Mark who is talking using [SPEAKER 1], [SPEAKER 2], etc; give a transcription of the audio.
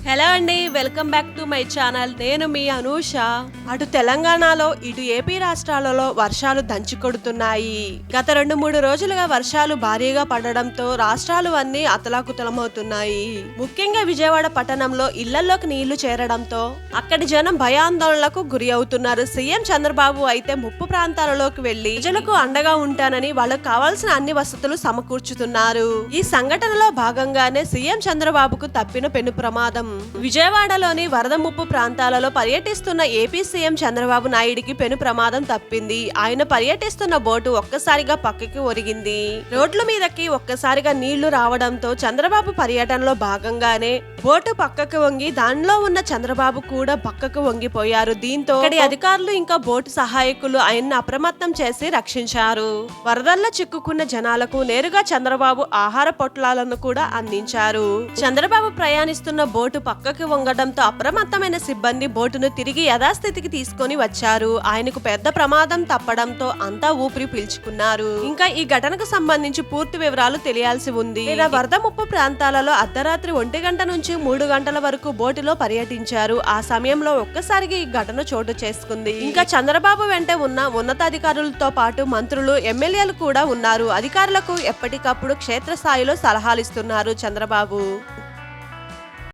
[SPEAKER 1] Hello అండి, welcome back to my channel. నేను మీ అనూష. అటు తెలంగాణలో ఇటు ఏపీ రాష్ట్రాలలో వర్షాలు దంచికొడుతున్నాయి. గత 2-3 రోజులుగా వర్షాలు భారీగా పడడంతో రాష్ట్రాలు అన్నీ అతలాకుతలమవుతున్నాయి. ముఖ్యంగా విజయవాడ పట్టణంలో ఇళ్లలోకి నీళ్లు చేరడంతో అక్కడి జనం భయాందోళనలకు గురి అవుతున్నారు. సీఎం చంద్రబాబు అయితే ముప్పు ప్రాంతాలలోకి వెళ్లి ప్రజలకు అండగా ఉంటానని వాళ్ళకు కావాల్సిన అన్ని వసతులు సమకూర్చుతున్నారు. ఈ సంఘటనలో భాగంగానే సీఎం చంద్రబాబుకు తప్పిన పెను ప్రమాదం. విజయవాడలోని వరద ముప్పు ప్రాంతాలలో పర్యటిస్తున్న ఏపీ సీఎం చంద్రబాబు నాయుడికి పెను ప్రమాదం తప్పింది. ఆయన పర్యటిస్తున్న బోటు ఒక్కసారిగా పక్కకి ఒరిగింది. రోడ్ల మీదకి ఒక్కసారిగా నీళ్లు రావడంతో చంద్రబాబు పర్యటనలో భాగంగానే బోటు పక్కకు వంగి దానిలో ఉన్న చంద్రబాబు కూడా పక్కకు వంగిపోయారు. దీంతో అక్కడి అధికారులు ఇంకా బోటు సహాయకులు ఆయన్ని అప్రమత్తం చేసి రక్షించారు. వరదల్లో చిక్కుకున్న జనాలకు నేరుగా చంద్రబాబు ఆహార పొట్లాలను కూడా అందించారు. చంద్రబాబు ప్రయాణిస్తున్న బోటు పక్కకి వంగడంతో అప్రమత్తమైన సిబ్బంది బోటును తిరిగి యథాస్థితికి తీసుకొని వచ్చారు. ఆయనకు పెద్ద ప్రమాదం తప్పడంతో అంతా ఊపిరి పీల్చుకున్నారు. ఇంకా ఈ ఘటనకు సంబంధించి పూర్తి వివరాలు తెలియాల్సి ఉంది. వరద ముప్పు ప్రాంతాలలో అర్ధరాత్రి 1 గంట నుంచి 3 గంటల వరకు బోటులో పర్యటించారు. ఆ సమయంలో ఒక్కసారిగా ఈ ఘటన చోటు చేసుకుంది. ఇంకా చంద్రబాబు వెంట ఉన్న ఉన్నతాధికారులతో పాటు మంత్రులు, ఎమ్మెల్యేలు కూడా ఉన్నారు. అధికారులకు ఎప్పటికప్పుడు క్షేత్రస్థాయిలో సలహాలు ఇస్తున్నారు చంద్రబాబు.